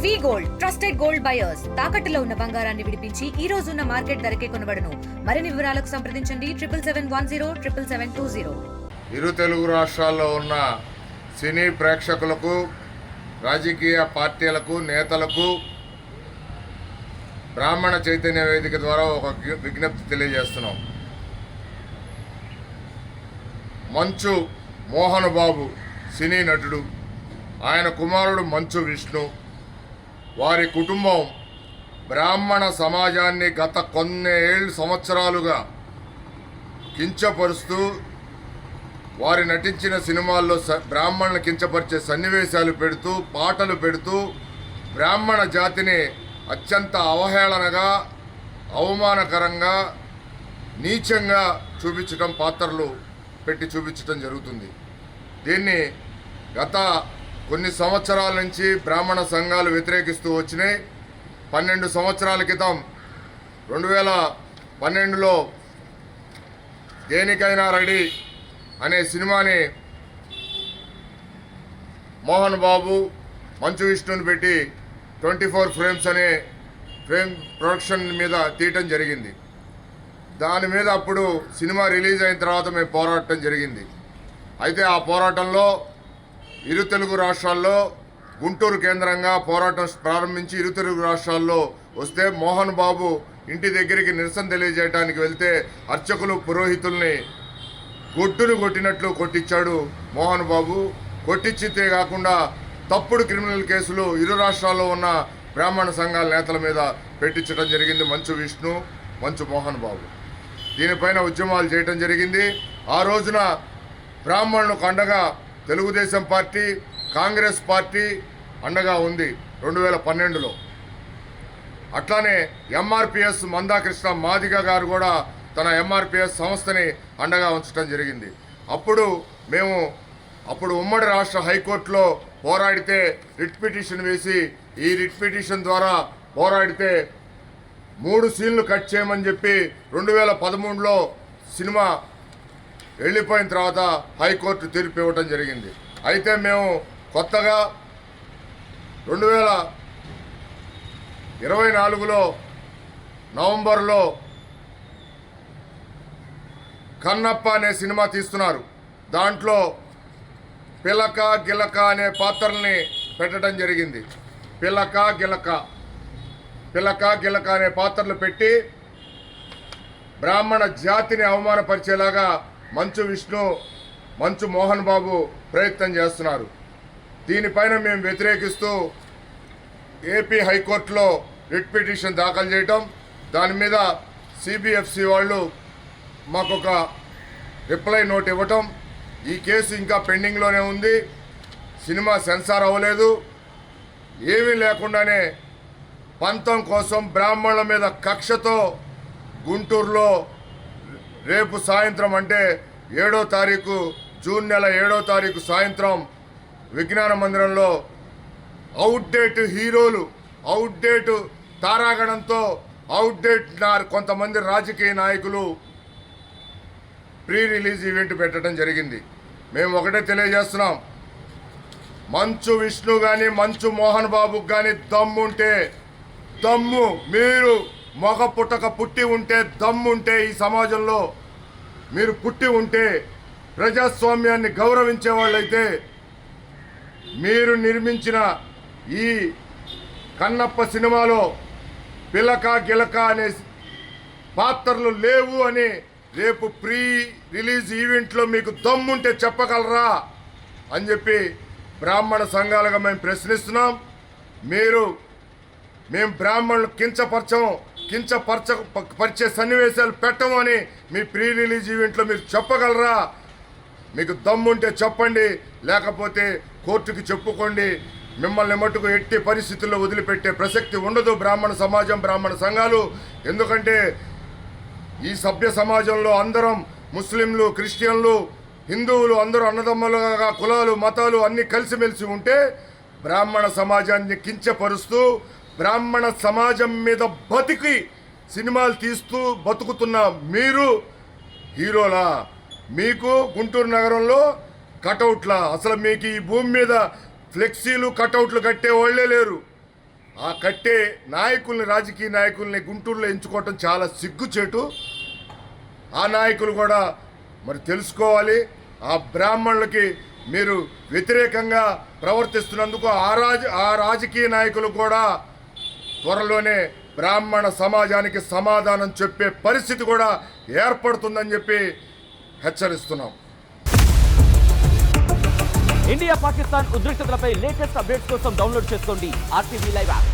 వి gold trusted gold buyers తాకట్టులో ఉన్న బంగారాన్ని విడిపించి ఈ రోజు ఉన్న మార్కెట్ ధరకే కొనబడును. మరిన్ని వివరాలకు సంప్రదించండి 7771077720. ఇరు తెలుగు రాష్ట్రాల్లో ఉన్న సినీ ప్రేక్షకులకు, రాజకీయ పార్టీలకు, నేతలకు బ్రాహ్మణ చైతన్య వేదిక ద్వారా ఒక విజ్ఞప్తి తెలియజేస్తున్నాం. మంచు మోహన్ బాబు సినీ నటుడు, ఆయన కుమారుడు మంచు విష్ణు, వారి కుటుంబం బ్రాహ్మణ సమాజాన్ని గత కొన్ని సంవత్సరాలుగా కించపరుస్తూ వారి నటించిన సినిమాల్లో బ్రాహ్మణులను కించపరిచే సన్నివేశాలు పెడుతూ, పాటలు పెడుతూ బ్రాహ్మణ జాతిని అత్యంత అవహేళనగా, అవమానకరంగా, నీచంగా చూపించడం, పాత్రలు పెట్టి చూపించడం జరుగుతుంది. దీన్ని గత కొన్ని సంవత్సరాల నుంచి బ్రాహ్మణ సంఘాలు వ్యతిరేకిస్తూ వచ్చినాయి. 12 సంవత్సరాల క్రితం 2012లో దేనికైనా రెడీ అనే సినిమాని మోహన్ బాబు, మంచు విష్ణుని పెట్టి 24 ఫ్రేమ్స్ అనే ఫ్రేమ్ ప్రొడక్షన్ మీద తీయటం జరిగింది. దాని మీద అప్పుడు సినిమా రిలీజ్ అయిన తర్వాత మేము పోరాటం జరిగింది. అయితే ఆ పోరాటంలో ఇరు తెలుగు రాష్ట్రాల్లో గుంటూరు కేంద్రంగా పోరాటం ప్రారంభించి ఇరు తెలుగు రాష్ట్రాల్లో వస్తే మోహన్ బాబు ఇంటి దగ్గరికి నిరసన తెలియజేయడానికి వెళ్తే అర్చకులు, పురోహితుల్ని గొడ్డును కొట్టినట్లు కొట్టించాడు మోహన్ బాబు. కొట్టించితే కాకుండా తప్పుడు క్రిమినల్ కేసులు ఇరు రాష్ట్రాల్లో ఉన్న బ్రాహ్మణ సంఘాల నేతల మీద పెట్టించడం జరిగింది. మంచు విష్ణు, మంచు మోహన్ బాబు దీనిపైన ఉద్యమాలు చేయడం జరిగింది. ఆ రోజున బ్రాహ్మణులకు అండగా తెలుగుదేశం పార్టీ, కాంగ్రెస్ పార్టీ అండగా ఉంది 2012లో. అట్లానే ఎంఆర్పిఎస్ మందాకృష్ణ మాదిగ గారు కూడా తన ఎంఆర్పిఎస్ సంస్థని అండగా ఉంచడం జరిగింది. అప్పుడు ఉమ్మడి రాష్ట్ర హైకోర్టులో పోరాడితే రిట్ పిటిషన్ వేసి, ఈ రిట్ పిటిషన్ ద్వారా పోరాడితే 3 సీన్లు కట్ చేయమని చెప్పి 2013లో సినిమా వెళ్ళిపోయిన తర్వాత హైకోర్టు తీర్పు ఇవ్వటం జరిగింది. అయితే మేము కొత్తగా 2024లో నవంబర్లో కన్నప్ప అనే సినిమా తీస్తున్నారు. దాంట్లో పిలక గిలక అనే పాత్రల్ని పెట్టడం జరిగింది. పిలక గిలక అనే పాత్రలు పెట్టి బ్రాహ్మణ జాతిని అవమానపరిచేలాగా మంచు విష్ణు, మంచు మోహన్ బాబు ప్రయత్నం చేస్తున్నారు. దీనిపైన మేము వ్యతిరేకిస్తూ ఏపీ హైకోర్టులో రిట్ పిటిషన్ దాఖలు చేయటం, దాని మీద సిబిఎఫ్సి వాళ్ళు మాకొక రిప్లై నోట్ ఇవ్వటం, ఈ కేసు ఇంకా పెండింగ్లోనే ఉంది, సినిమా సెన్సార్ అవ్వలేదు, ఏమీ లేకుండానే పంతం కోసం బ్రాహ్మణుల మీద కక్షతో గుంటూరులో రేపు సాయంత్రం అంటే 7వ తారీఖు, జూన్ నెల 7వ తారీఖు సాయంత్రం విజ్ఞాన మందిరంలో అవుట్డేట్ హీరోలు, అవుట్డేట్ తారాగణంతో అవుట్డేట్ కొంతమంది రాజకీయ నాయకులు ప్రీ రిలీజ్ ఈవెంట్ పెట్టడం జరిగింది. మేము ఒకటే తెలియజేస్తున్నాం, మంచు విష్ణు కానీ మంచు మోహన్ బాబుకి కానీ దమ్ము మీరు మగ పుట్టక పుట్టి ఉంటే, దమ్ముంటే, ఈ సమాజంలో మీరు పుట్టి ఉంటే, ప్రజాస్వామ్యాన్ని గౌరవించే వాళ్ళైతే మీరు నిర్మించిన ఈ కన్నప్ప సినిమాలో పిలక గిలక అనే పాత్రలు లేవు అని రేపు ప్రీ రిలీజ్ ఈవెంట్లో మీకు దమ్ముంటే చెప్పగలరా అని చెప్పి బ్రాహ్మణ సంఘాలుగా మేము ప్రశ్నిస్తున్నాం. మేము బ్రాహ్మణులు కించపరిచే సన్నివేశాలు పెట్టము అని మీ ప్రీ రిలీజ్ ఈవెంట్లో మీరు చెప్పగలరా? మీకు దమ్ముంటే చెప్పండి, లేకపోతే కోర్టుకి చెప్పుకోండి. మిమ్మల్ని మట్టుకు ఎట్టి పరిస్థితుల్లో వదిలిపెట్టే ప్రసక్తి ఉండదు బ్రాహ్మణ సమాజం, బ్రాహ్మణ సంఘాలు. ఎందుకంటే ఈ సభ్య సమాజంలో అందరం ముస్లింలు, క్రిస్టియన్లు, హిందువులు అందరూ అన్నదమ్ములుగా కులాలు, మతాలు అన్నీ కలిసిమెలిసి ఉంటే బ్రాహ్మణ సమాజాన్ని కించపరుస్తూ బ్రాహ్మణ సమాజం మీద బతికి సినిమాలు తీస్తూ బతుకుతున్న మీరు హీరోలా? మీకు గుంటూరు నగరంలో కటౌట్లా? అసలు మీకు ఈ భూమి మీద ఫ్లెక్సీలు, కటౌట్లు కట్టే వాళ్ళే లేరు. ఆ కట్టే నాయకుల్ని, రాజకీయ నాయకుల్ని గుంటూరులో ఎంచుకోవటం చాలా సిగ్గుచేటు. ఆ నాయకులు కూడా మరి తెలుసుకోవాలి. ఆ బ్రాహ్మణులకి మీరు వ్యతిరేకంగా ప్రవర్తిస్తున్నందుకు ఆ రాజకీయ నాయకులు కూడా త్వరలోనే బ్రాహ్మణ సమాజానికి సమాధానం చెప్పే పరిస్థితి కూడా ఏర్పడుతుందని చెప్పి హెచ్చరిస్తున్నాం. ఇండియా పాకిస్తాన్ ఉద్రిక్తతలపై లేటెస్ట్ అప్డేట్స్ కోసం డౌన్లోడ్ చేసుకోండి RTV లైవ్ యాప్.